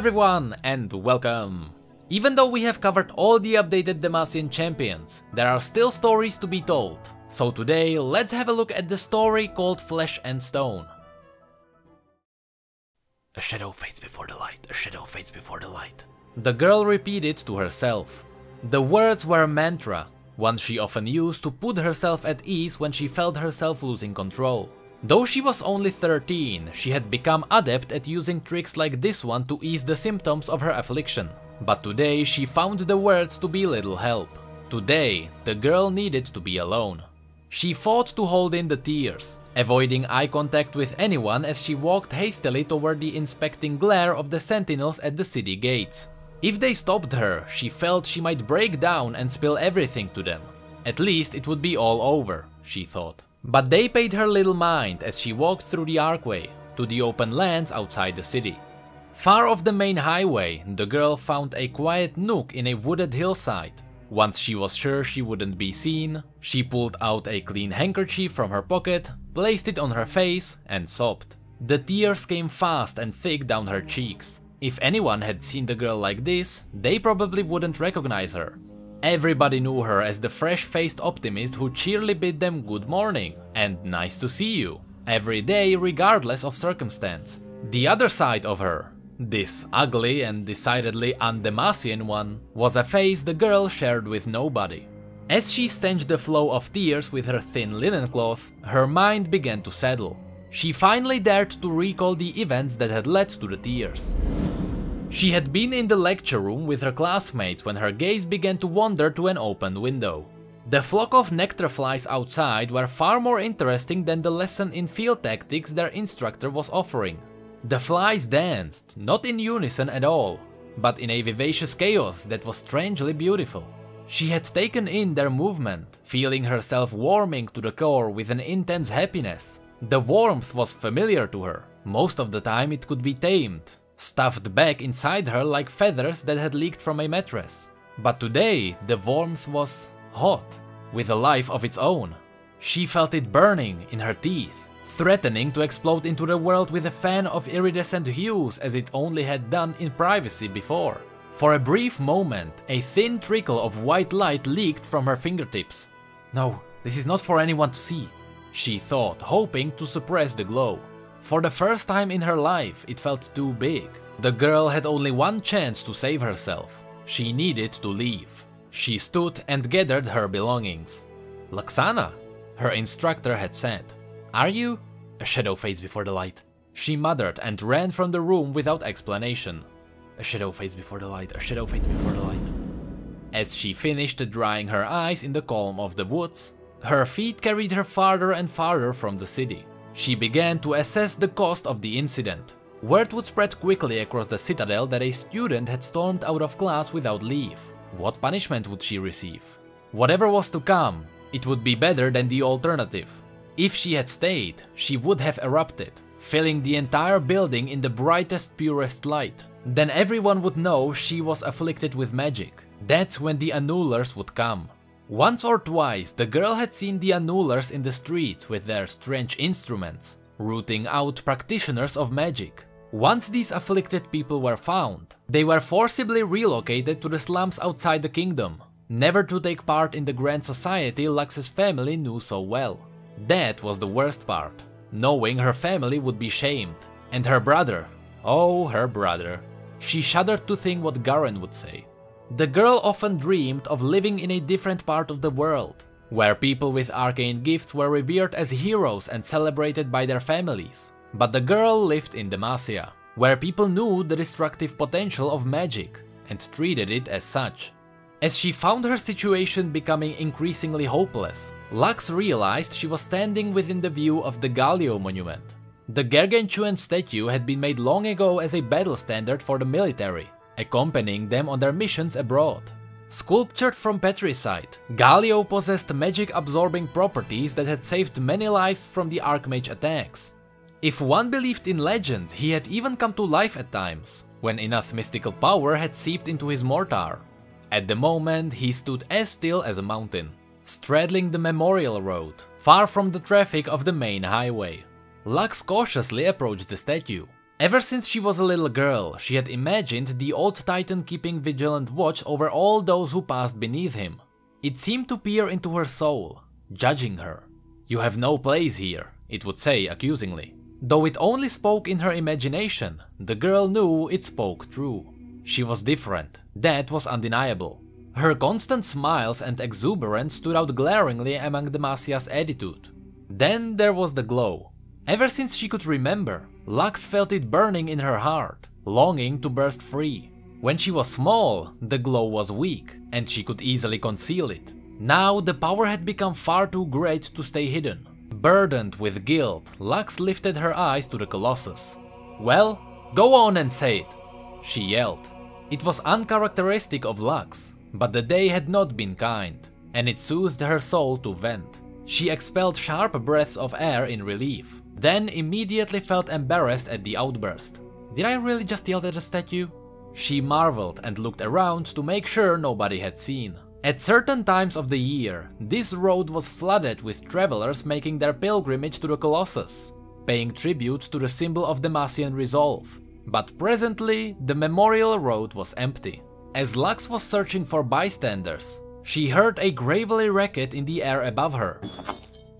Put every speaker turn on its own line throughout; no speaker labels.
everyone and welcome! Even though we have covered all the updated Demacian champions, there are still stories to be told. So today let's have a look at the story called Flesh and Stone. A shadow fades before the light, a shadow fades before the light. The girl repeated to herself. The words were a mantra, one she often used to put herself at ease when she felt herself losing control. Though she was only 13, she had become adept at using tricks like this one to ease the symptoms of her affliction. But today she found the words to be little help. Today, the girl needed to be alone. She fought to hold in the tears, avoiding eye contact with anyone as she walked hastily toward the inspecting glare of the sentinels at the city gates. If they stopped her, she felt she might break down and spill everything to them. At least it would be all over, she thought. But they paid her little mind as she walked through the archway, to the open lands outside the city. Far off the main highway, the girl found a quiet nook in a wooded hillside. Once she was sure she wouldn't be seen, she pulled out a clean handkerchief from her pocket, placed it on her face, and sobbed. The tears came fast and thick down her cheeks. If anyone had seen the girl like this, they probably wouldn't recognize her. Everybody knew her as the fresh-faced optimist who cheerily bid them good morning and nice to see you, every day regardless of circumstance. The other side of her, this ugly and decidedly un-Demacian one, was a face the girl shared with nobody. As she stanched the flow of tears with her thin linen cloth, her mind began to settle. She finally dared to recall the events that had led to the tears. She had been in the lecture room with her classmates when her gaze began to wander to an open window. The flock of nectar flies outside were far more interesting than the lesson in field tactics their instructor was offering. The flies danced, not in unison at all, but in a vivacious chaos that was strangely beautiful. She had taken in their movement, feeling herself warming to the core with an intense happiness. The warmth was familiar to her. Most of the time it could be tamed, stuffed back inside her like feathers that had leaked from a mattress. But today the warmth was hot, with a life of its own. She felt it burning in her teeth, threatening to explode into the world with a fan of iridescent hues as it only had done in privacy before. For a brief moment, a thin trickle of white light leaked from her fingertips. No, this is not for anyone to see, she thought, hoping to suppress the glow. For the first time in her life, it felt too big. The girl had only one chance to save herself. She needed to leave. She stood and gathered her belongings. "Laxana," her instructor had said. "Are you?" "A shadow fades before the light," she muttered and ran from the room without explanation. "A shadow fades before the light, a shadow fades before the light." As she finished drying her eyes in the calm of the woods, her feet carried her farther and farther from the city. She began to assess the cost of the incident. Word would spread quickly across the citadel that a student had stormed out of class without leave. What punishment would she receive? Whatever was to come, it would be better than the alternative. If she had stayed, she would have erupted, filling the entire building in the brightest, purest light. Then everyone would know she was afflicted with magic. That's when the annulers would come. Once or twice, the girl had seen the annulers in the streets with their strange instruments, rooting out practitioners of magic. Once these afflicted people were found, they were forcibly relocated to the slums outside the kingdom, never to take part in the grand society Lux's family knew so well. That was the worst part, knowing her family would be shamed. And her brother, oh her brother. She shuddered to think what Garen would say. The girl often dreamed of living in a different part of the world, where people with arcane gifts were revered as heroes and celebrated by their families. But the girl lived in Demacia, where people knew the destructive potential of magic and treated it as such. As she found her situation becoming increasingly hopeless, Lux realized she was standing within the view of the Galio monument. The gargantuan statue had been made long ago as a battle standard for the military, accompanying them on their missions abroad. Sculptured from patricide, Galio possessed magic-absorbing properties that had saved many lives from the Archmage attacks. If one believed in legend, he had even come to life at times, when enough mystical power had seeped into his mortar. At the moment, he stood as still as a mountain, straddling the memorial road, far from the traffic of the main highway. Lux cautiously approached the statue. Ever since she was a little girl, she had imagined the old titan keeping vigilant watch over all those who passed beneath him. It seemed to peer into her soul, judging her. "You have no place here," it would say accusingly. Though it only spoke in her imagination, the girl knew it spoke true. She was different, that was undeniable. Her constant smiles and exuberance stood out glaringly among Demasia's attitude. Then there was the glow. Ever since she could remember, Lux felt it burning in her heart, longing to burst free. When she was small, the glow was weak, and she could easily conceal it. Now the power had become far too great to stay hidden. Burdened with guilt, Lux lifted her eyes to the Colossus. "Well, go on and say it," she yelled. It was uncharacteristic of Lux, but the day had not been kind, and it soothed her soul to vent. She expelled sharp breaths of air in relief, then immediately felt embarrassed at the outburst. Did I really just yell at a statue? She marveled and looked around to make sure nobody had seen. At certain times of the year, this road was flooded with travelers making their pilgrimage to the Colossus, paying tribute to the symbol of Demasian resolve. But presently, the memorial road was empty. As Lux was searching for bystanders, she heard a gravelly racket in the air above her.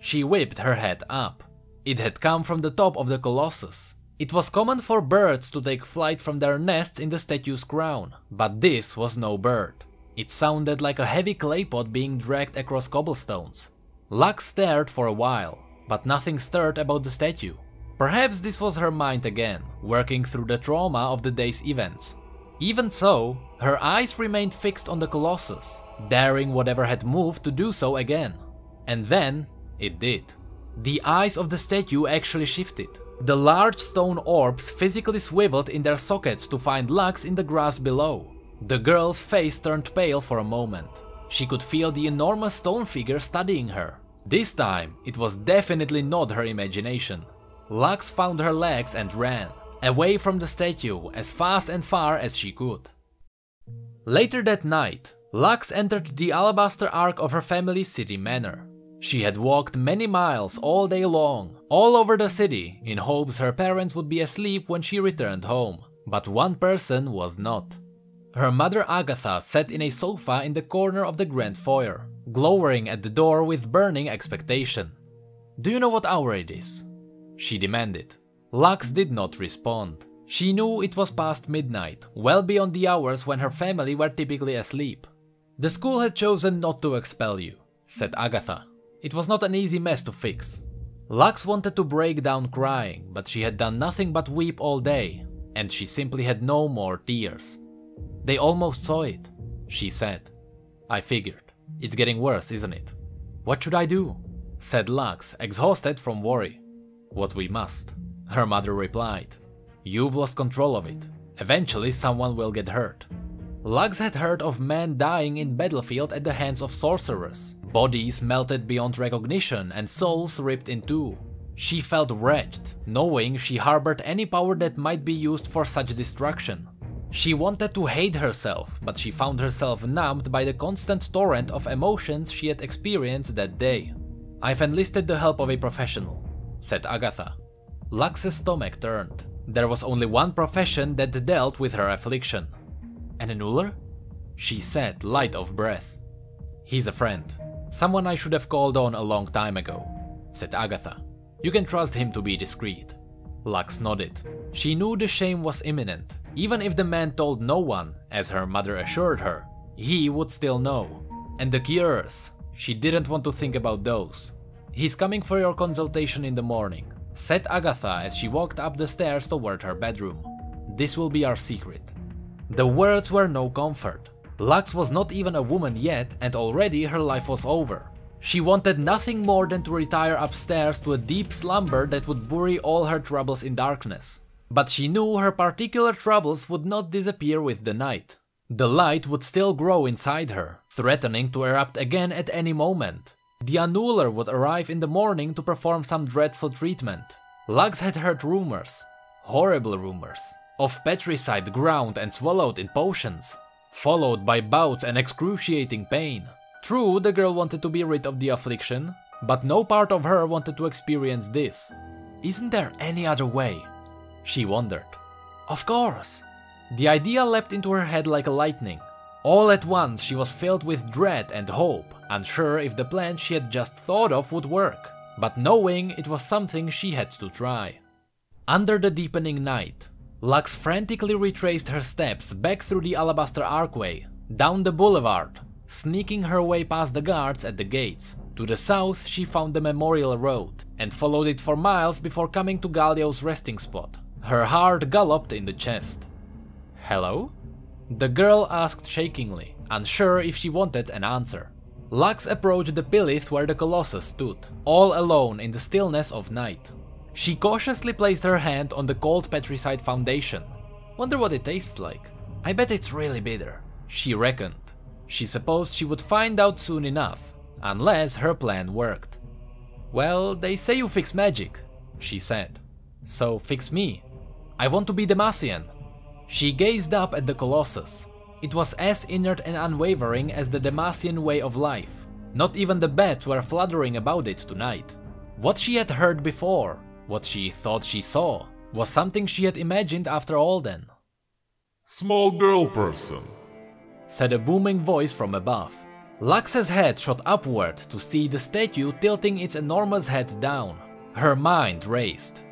She whipped her head up. It had come from the top of the Colossus. It was common for birds to take flight from their nests in the statue's crown, but this was no bird. It sounded like a heavy clay pot being dragged across cobblestones. Lux stared for a while, but nothing stirred about the statue. Perhaps this was her mind again, working through the trauma of the day's events. Even so, her eyes remained fixed on the Colossus, daring whatever had moved to do so again. And then, it did. The eyes of the statue actually shifted. The large stone orbs physically swiveled in their sockets to find Lux in the grass below. The girl's face turned pale for a moment. She could feel the enormous stone figure studying her. This time, it was definitely not her imagination. Lux found her legs and ran, away from the statue as fast and far as she could. Later that night, Lux entered the alabaster arch of her family's city manor. She had walked many miles all day long, all over the city, in hopes her parents would be asleep when she returned home. But one person was not. Her mother Agatha sat in a sofa in the corner of the grand foyer, glowering at the door with burning expectation. "Do you know what hour it is?" she demanded. Lux did not respond. She knew it was past midnight, well beyond the hours when her family were typically asleep. "The school had chosen not to expel you," said Agatha. "It was not an easy mess to fix." Lux wanted to break down crying, but she had done nothing but weep all day, and she simply had no more tears. "They almost saw it," she said. "I figured. It's getting worse, isn't it?" "What should I do?" said Lux, exhausted from worry. "What we must," her mother replied. "You've lost control of it. Eventually someone will get hurt." Lux had heard of men dying in battlefield at the hands of sorcerers, bodies melted beyond recognition and souls ripped in two. She felt wretched, knowing she harbored any power that might be used for such destruction. She wanted to hate herself, but she found herself numbed by the constant torrent of emotions she had experienced that day. "I've enlisted the help of a professional," said Agatha. Lux's stomach turned. There was only one profession that dealt with her affliction. "An annuler?" she said, light of breath. "He's a friend. Someone I should have called on a long time ago," said Agatha. "You can trust him to be discreet." Lux nodded. She knew the shame was imminent. Even if the man told no one, as her mother assured her, he would still know. And the cures, she didn't want to think about those. "He's coming for your consultation in the morning," said Agatha as she walked up the stairs toward her bedroom. "This will be our secret." The words were no comfort. Lux was not even a woman yet, and already her life was over. She wanted nothing more than to retire upstairs to a deep slumber that would bury all her troubles in darkness. But she knew her particular troubles would not disappear with the night. The light would still grow inside her, threatening to erupt again at any moment. The annuler would arrive in the morning to perform some dreadful treatment. Lux had heard rumors, horrible rumors, of petricide ground and swallowed in potions, followed by bouts and excruciating pain. True, the girl wanted to be rid of the affliction, but no part of her wanted to experience this. "Isn't there any other way?" She wondered. Of course! The idea leapt into her head like a lightning. All at once she was filled with dread and hope, unsure if the plan she had just thought of would work, but knowing it was something she had to try. Under the deepening night, Lux frantically retraced her steps back through the alabaster archway, down the boulevard, sneaking her way past the guards at the gates. To the south she found the Memorial Road, and followed it for miles before coming to Galio's resting spot. Her heart galloped in the chest. Hello? The girl asked shakingly, unsure if she wanted an answer. Lux approached the pillith where the Colossus stood, all alone in the stillness of night. She cautiously placed her hand on the cold petrified foundation. Wonder what it tastes like. I bet it's really bitter, she reckoned. She supposed she would find out soon enough, unless her plan worked. Well, they say you fix magic, she said. So fix me. I want to be Demacian. She gazed up at the Colossus. It was as inert and unwavering as the Demacian way of life. Not even the bats were fluttering about it tonight. What she had heard before, what she thought she saw, was something she had imagined after all then.
Small girl person,
said a booming voice from above. Lux's head shot upward to see the statue tilting its enormous head down. Her mind raced.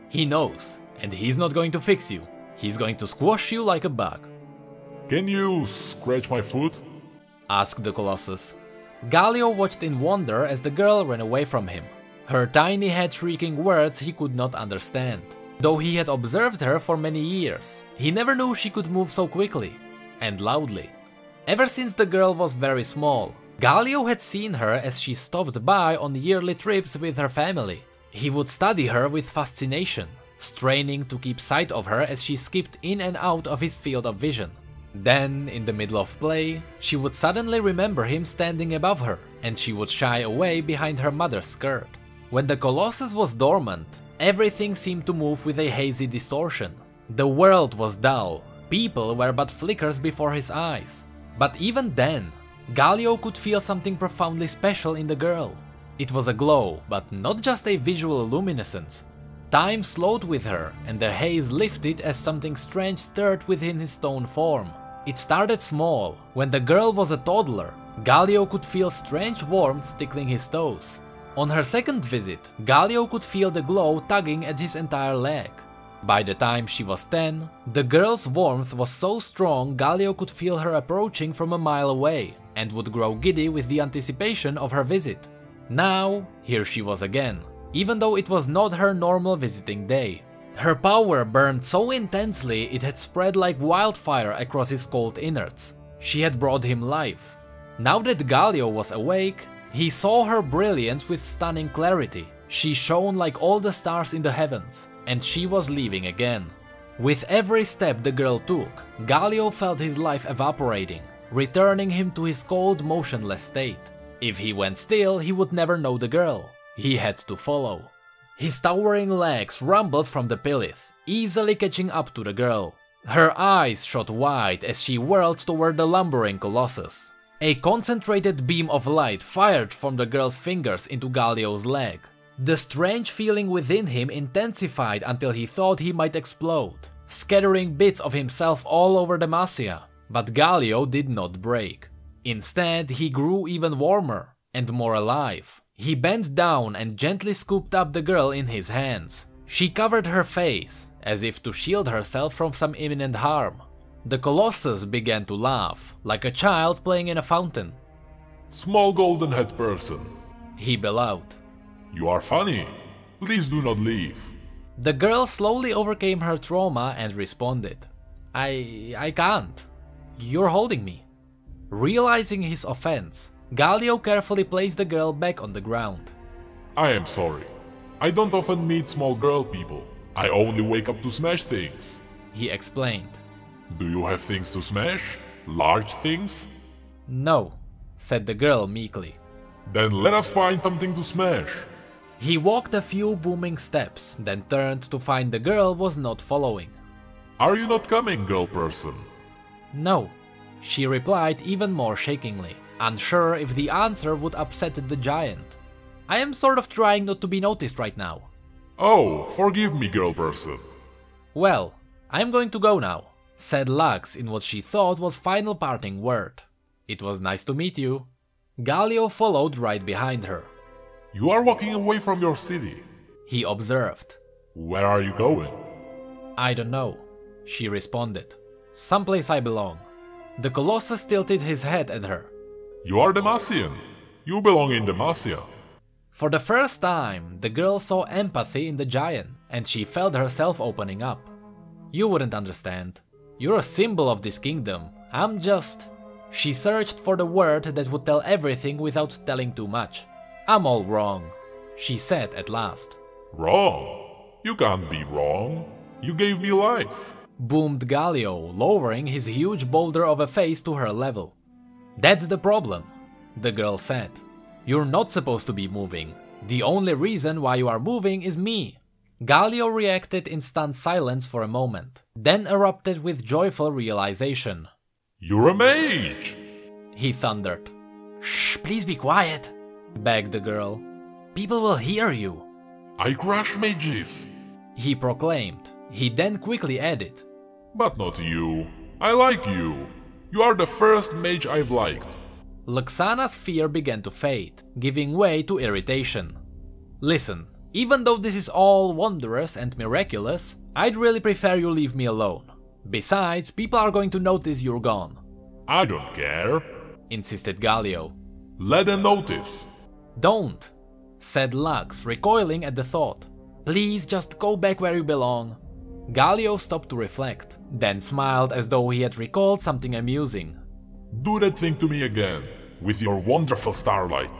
He knows, and he's not going to fix you. He's going to squash you like a bug.
Can you scratch my foot?
Asked the Colossus. Galio watched in wonder as the girl ran away from him, her tiny head shrieking words he could not understand. Though he had observed her for many years, he never knew she could move so quickly and loudly. Ever since the girl was very small, Galio had seen her as she stopped by on yearly trips with her family. He would study her with fascination, straining to keep sight of her as she skipped in and out of his field of vision. Then, in the middle of play, she would suddenly remember him standing above her, and she would shy away behind her mother's skirt. When the Colossus was dormant, everything seemed to move with a hazy distortion. The world was dull, people were but flickers before his eyes. But even then, Galio could feel something profoundly special in the girl. It was a glow, but not just a visual luminescence. Time slowed with her, and the haze lifted as something strange stirred within his stone form. It started small. When the girl was a toddler, Galio could feel strange warmth tickling his toes. On her second visit, Galio could feel the glow tugging at his entire leg. By the time she was 10, the girl's warmth was so strong Galio could feel her approaching from a mile away, and would grow giddy with the anticipation of her visit. Now, here she was again, even though it was not her normal visiting day. Her power burned so intensely it had spread like wildfire across his cold innards. She had brought him life. Now that Galio was awake, he saw her brilliance with stunning clarity. She shone like all the stars in the heavens, and she was leaving again. With every step the girl took, Galio felt his life evaporating, returning him to his cold, motionless state. If he went still, he would never know the girl. He had to follow. His towering legs rumbled from the pillith, easily catching up to the girl. Her eyes shot wide as she whirled toward the lumbering Colossus. A concentrated beam of light fired from the girl's fingers into Galio's leg. The strange feeling within him intensified until he thought he might explode, scattering bits of himself all over Demacia. But Galio did not break. Instead, he grew even warmer and more alive. He bent down and gently scooped up the girl in his hands. She covered her face, as if to shield herself from some imminent harm. The Colossus began to laugh, like a child playing in a fountain.
Small golden head person,
he bellowed.
You are funny. Please do not leave.
The girl slowly overcame her trauma and responded. I can't. You're holding me. Realizing his offense, Galio carefully placed the girl back on the ground.
I am sorry. I don't often meet small girl people. I only wake up to smash things,
he explained.
Do you have things to smash? Large things?
No, said the girl meekly.
Then let us find something to smash.
He walked a few booming steps, then turned to find the girl was not following.
Are you not coming, girl person?
No, she replied even more shakingly, unsure if the answer would upset the giant. I am sort of trying not to be noticed right now.
Oh, forgive me, girl person.
"Well, I'm going to go now," said Lux in what she thought was final parting word. "It was nice to meet you." Galio followed right behind her.
You are walking away from your city.
He observed.
Where are you going?
"I don't know," she responded. "Someplace I belong." The Colossus tilted his head at her.
You are Demacian. You belong in Demacia.
For the first time, the girl saw empathy in the giant, and she felt herself opening up. "You wouldn't understand. You're a symbol of this kingdom. I'm just..." She searched for the word that would tell everything without telling too much. "I'm all wrong," she said at last.
Wrong? You can't be wrong. You gave me life.
Boomed Galio, lowering his huge boulder of a face to her level. "That's the problem," the girl said. "You're not supposed to be moving. The only reason why you are moving is me." Galio reacted in stunned silence for a moment, then erupted with joyful realization.
You're a mage!
He thundered. "Shh, please be quiet," begged the girl. "People will hear you."
I crush mages.
He proclaimed. He then quickly added.
But not you. I like you. You are the first mage I've liked.
Luxana's fear began to fade, giving way to irritation. "Listen, even though this is all wondrous and miraculous, I'd really prefer you leave me alone. Besides, people are going to notice you're gone."
I don't care,
insisted Galio.
Let them notice.
"Don't," said Lux, recoiling at the thought. "Please just go back where you belong." Galio stopped to reflect, then smiled as though he had recalled something amusing.
Do that thing to me again, with your wonderful starlight,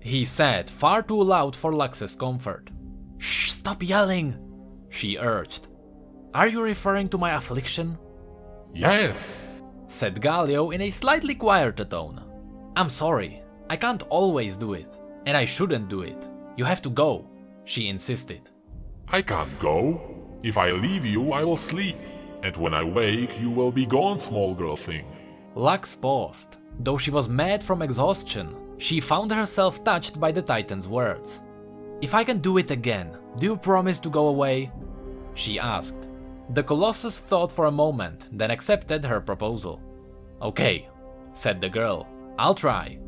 he said, far too loud for Lux's comfort. "Shh, stop yelling," she urged. "Are you referring to my affliction?"
Yes,
said Galio in a slightly quieter tone. "I'm sorry, I can't always do it, and I shouldn't do it. You have to go," she insisted.
I can't go. If I leave you, I will sleep, and when I wake, you will be gone, small girl thing.
Lux paused. Though she was mad from exhaustion, she found herself touched by the Titan's words. "If I can do it again, do you promise to go away?" she asked. The Colossus thought for a moment, then accepted her proposal. "Okay," said the girl, "I'll try."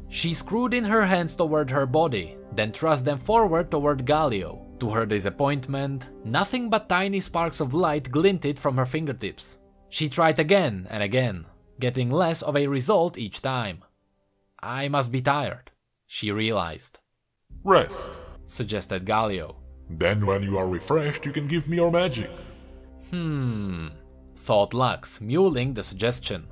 She screwed in her hands toward her body, then thrust them forward toward Galio. To her disappointment, nothing but tiny sparks of light glinted from her fingertips. She tried again and again, getting less of a result each time. "I must be tired," she realized.
Rest,
suggested Galio.
Then when you are refreshed, you can give me your magic.
Thought Lux, mulling the suggestion.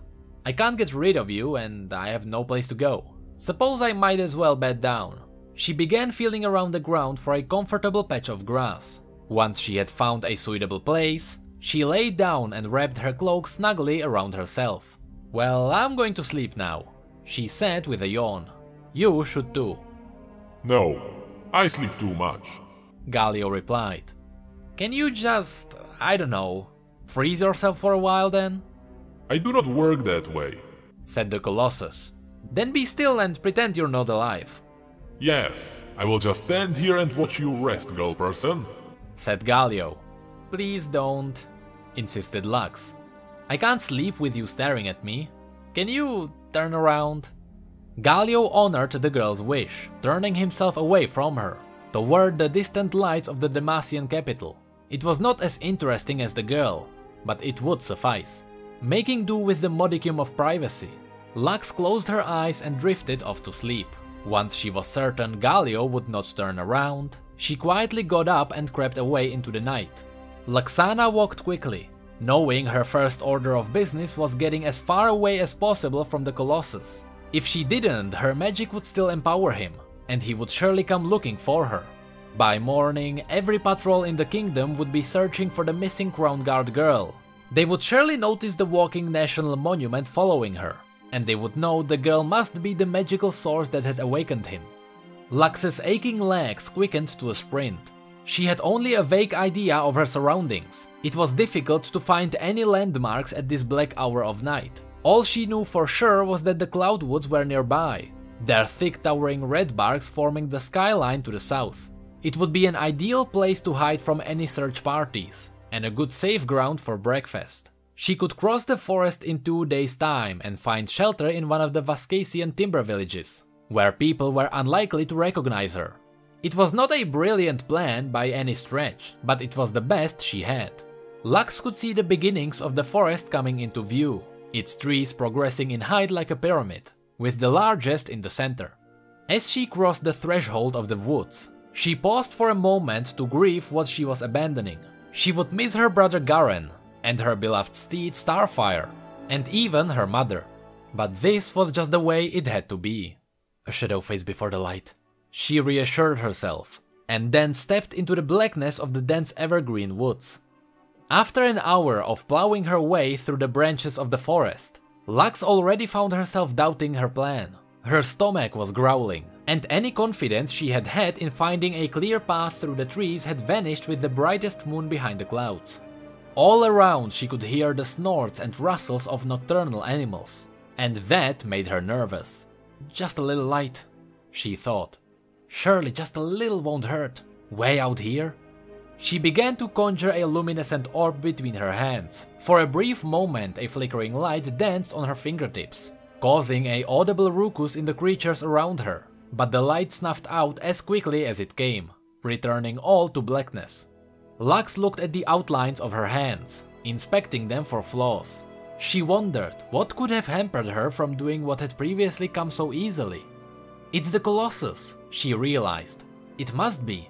"I can't get rid of you and I have no place to go. Suppose I might as well bed down." She began feeling around the ground for a comfortable patch of grass. Once she had found a suitable place, she lay down and wrapped her cloak snugly around herself. "Well, I'm going to sleep now," she said with a yawn. "You should too."
No, I sleep too much.
Galio replied. "Can you just, I don't know, freeze yourself for a while then?"
I do not work that way.
said the Colossus. "Then be still and pretend you're not alive."
Yes, I will just stand here and watch you rest, girl person,
said Galio. "Please don't," insisted Lux. "I can't sleep with you staring at me. Can you turn around?" Galio honored the girl's wish, turning himself away from her, toward the distant lights of the Demacian capital. It was not as interesting as the girl, but it would suffice. Making do with the modicum of privacy, Lux closed her eyes and drifted off to sleep. Once she was certain Galio would not turn around, she quietly got up and crept away into the night. Luxana walked quickly, knowing her first order of business was getting as far away as possible from the Colossus. If she didn't, her magic would still empower him, and he would surely come looking for her. By morning, every patrol in the kingdom would be searching for the missing Crown Guard girl. They would surely notice the walking national monument following her, and they would know the girl must be the magical source that had awakened him. Lux's aching legs quickened to a sprint. She had only a vague idea of her surroundings. It was difficult to find any landmarks at this black hour of night. All she knew for sure was that the Cloudwoods were nearby, their thick towering red barks forming the skyline to the south. It would be an ideal place to hide from any search parties. and a good safe ground for breakfast. She could cross the forest in 2 days' time and find shelter in one of the Vascasian timber villages, where people were unlikely to recognize her. It was not a brilliant plan by any stretch, but it was the best she had. Lux could see the beginnings of the forest coming into view, its trees progressing in height like a pyramid, with the largest in the center. As she crossed the threshold of the woods, she paused for a moment to grieve what she was abandoning. She would miss her brother Garen, and her beloved steed Starfire, and even her mother. But this was just the way it had to be. A shadow face before the light. She reassured herself, and then stepped into the blackness of the dense evergreen woods. After an hour of plowing her way through the branches of the forest, Lux already found herself doubting her plan. Her stomach was growling, and any confidence she had had in finding a clear path through the trees had vanished with the brightest moon behind the clouds. All around she could hear the snorts and rustles of nocturnal animals, and that made her nervous. Just a little light, she thought. Surely just a little won't hurt. Way out here? She began to conjure a luminescent orb between her hands. For a brief moment a flickering light danced on her fingertips, causing an audible ruckus in the creatures around her, but the light snuffed out as quickly as it came, returning all to blackness. Lux looked at the outlines of her hands, inspecting them for flaws. She wondered what could have hampered her from doing what had previously come so easily. It's the Colossus, she realized. It must be.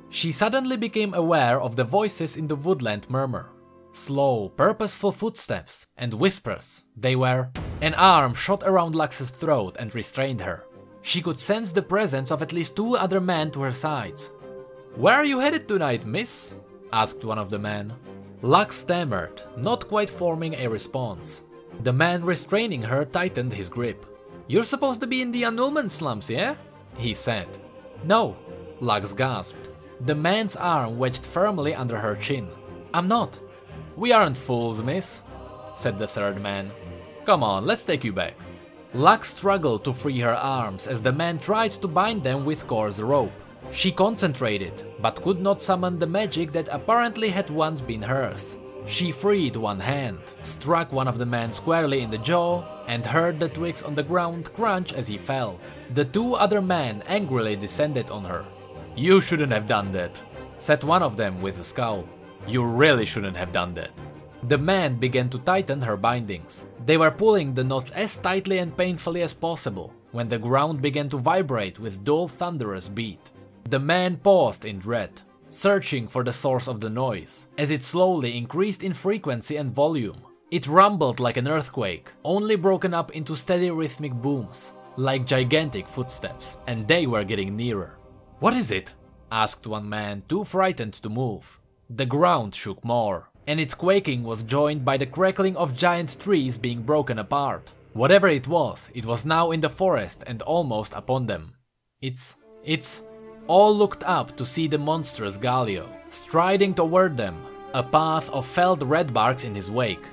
She suddenly became aware of the voices in the woodland murmur. Slow, purposeful footsteps and whispers. They were... An arm shot around Lux's throat and restrained her. She could sense the presence of at least 2 other men to her sides. "Where are you headed tonight, miss?" asked one of the men. Lux stammered, not quite forming a response. The man restraining her tightened his grip. "You're supposed to be in the Annulman slums, yeah?" he said. "No," Lux gasped. The man's arm wedged firmly under her chin. "I'm not." "We aren't fools, miss," said the third man. "Come on, let's take you back." Lux struggled to free her arms as the man tried to bind them with coarse rope. She concentrated, but could not summon the magic that apparently had once been hers. She freed one hand, struck one of the men squarely in the jaw, and heard the twigs on the ground crunch as he fell. The 2 other men angrily descended on her. "You shouldn't have done that," said one of them with a scowl. "You really shouldn't have done that." The man began to tighten her bindings. They were pulling the knots as tightly and painfully as possible, when the ground began to vibrate with dull thunderous beat. The man paused in dread, searching for the source of the noise, as it slowly increased in frequency and volume. It rumbled like an earthquake, only broken up into steady rhythmic booms, like gigantic footsteps, and they were getting nearer. "What is it?" asked one man, too frightened to move. The ground shook more, and its quaking was joined by the crackling of giant trees being broken apart. Whatever it was now in the forest and almost upon them. It's... All looked up to see the monstrous Galio, striding toward them, a path of felled redbarks in his wake.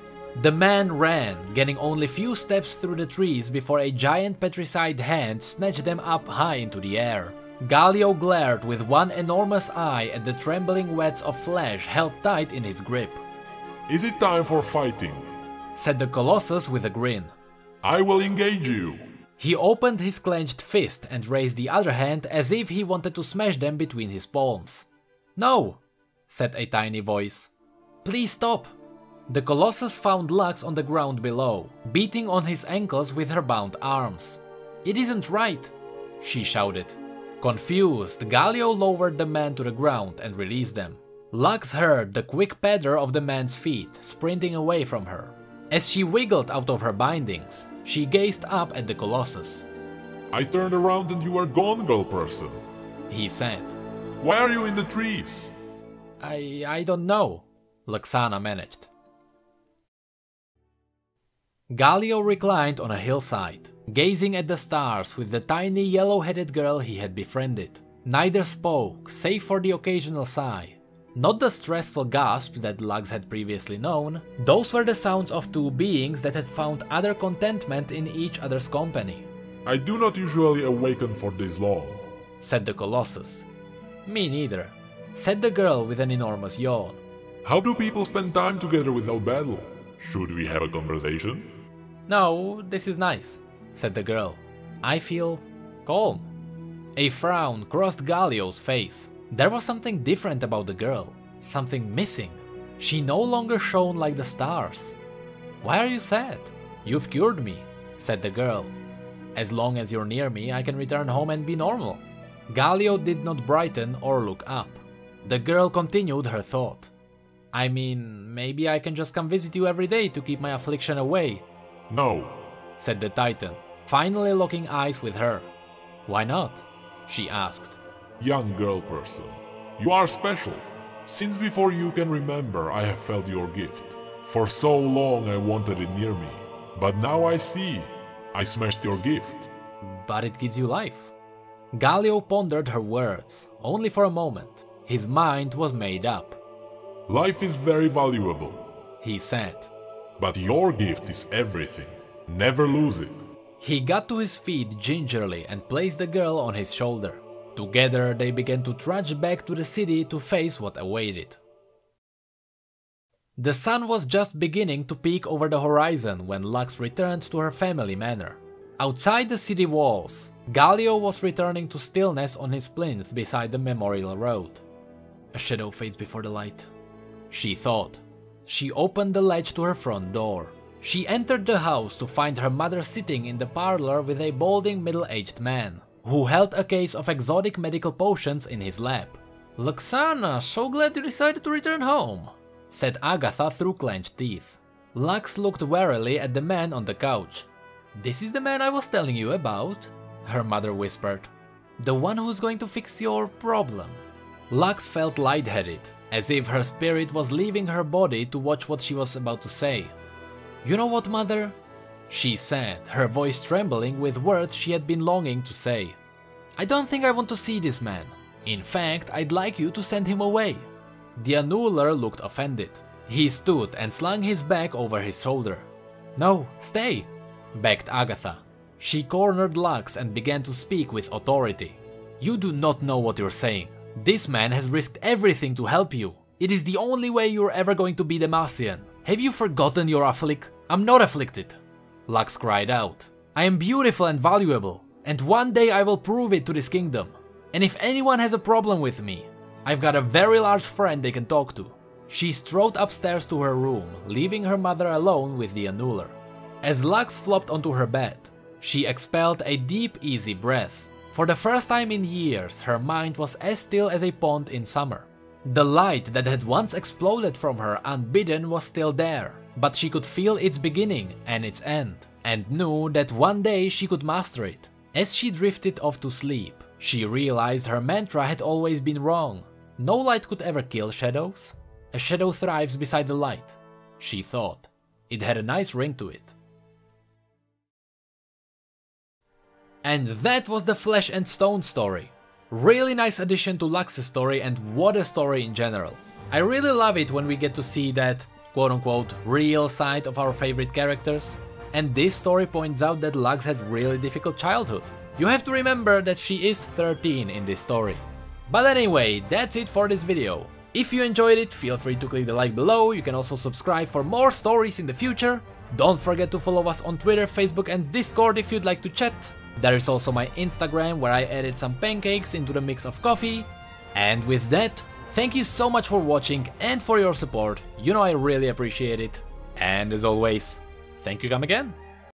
The man ran, getting only few steps through the trees before a giant petrified hand snatched them up high into the air. Galio glared with one enormous eye at the trembling wets of flesh held tight in his grip.
Is it time for fighting?
Said the Colossus with a grin.
I will engage you.
He opened his clenched fist and raised the other hand as if he wanted to smash them between his palms. No, said a tiny voice. Please stop. The Colossus found Lux on the ground below, beating on his ankles with her bound arms. It isn't right, she shouted. Confused, Galio lowered the man to the ground and released them. Lux heard the quick patter of the man's feet, sprinting away from her. As she wiggled out of her bindings, she gazed up at the Colossus.
I turned around and you were gone, girl person,
he said.
Why are you in the trees?
I don't know, Luxana managed. Galio reclined on a hillside, gazing at the stars with the tiny yellow-headed girl he had befriended. Neither spoke, save for the occasional sigh. Not the stressful gasps that Lux had previously known, those were the sounds of two beings that had found utter contentment in each other's company.
I do not usually awaken for this long,
said the Colossus. Me neither, said the girl with an enormous yawn.
How do people spend time together without battle? Should we have a conversation?
No, this is nice, said the girl. I feel calm. A frown crossed Galio's face. There was something different about the girl, something missing. She no longer shone like the stars. Why are you sad? You've cured me, said the girl. As long as you're near me, I can return home and be normal. Galio did not brighten or look up. The girl continued her thought. I mean, maybe I can just come visit you every day to keep my affliction away.
No,
said the Titan, finally locking eyes with her. Why not? She asked.
young girl person, you are special. Since before you can remember, I have felt your gift. For so long I wanted it near me, but now I see. I smashed your gift.
But it gives you life. Galio pondered her words, only for a moment. His mind was made up.
Life is very valuable,
he said.
But your gift is everything. Never lose it.
He got to his feet gingerly and placed the girl on his shoulder. Together they began to trudge back to the city to face what awaited. The sun was just beginning to peek over the horizon when Lux returned to her family manor. Outside the city walls, Galio was returning to stillness on his plinth beside the memorial road. A shadow fades before the light, she thought. She opened the latch to her front door. She entered the house to find her mother sitting in the parlor with a balding middle-aged man, who held a case of exotic medical potions in his lap. "Luxana, so glad you decided to return home," said Agatha through clenched teeth. Lux looked warily at the man on the couch. "This is the man I was telling you about," her mother whispered. "The one who's going to fix your problem." Lux felt lightheaded, as if her spirit was leaving her body to watch what she was about to say. "You know what, mother?" she said, her voice trembling with words she had been longing to say. "I don't think I want to see this man. In fact, I'd like you to send him away." The annuler looked offended. He stood and slung his bag over his shoulder. "No, stay," begged Agatha. She cornered Lux and began to speak with authority. "You do not know what you're saying. This man has risked everything to help you. It is the only way you're ever going to be Demacian. Have you forgotten your I'm not afflicted," Lux cried out. "I am beautiful and valuable, and one day I will prove it to this kingdom. And if anyone has a problem with me, I've got a very large friend they can talk to." She strode upstairs to her room, leaving her mother alone with the annuler. As Lux flopped onto her bed, she expelled a deep, easy breath. For the first time in years, her mind was as still as a pond in summer. The light that had once exploded from her unbidden was still there, but she could feel its beginning and its end, and knew that one day she could master it. As she drifted off to sleep, she realized her mantra had always been wrong. No light could ever kill shadows. A shadow thrives beside the light, she thought. It had a nice ring to it. And that was the Flesh and Stone story. Really nice addition to Lux's story, and what a story in general. I really love it when we get to see that quote-unquote real side of our favorite characters. And this story points out that Lux had really difficult childhood. You have to remember that she is 13 in this story. But anyway, that's it for this video. If you enjoyed it, feel free to click the like below. You can also subscribe for more stories in the future. Don't forget to follow us on Twitter, Facebook and Discord if you'd like to chat. There is also my Instagram where I added some pancakes into the mix of coffee. And with that, thank you so much for watching and for your support. You know I really appreciate it. And as always, thank you come again.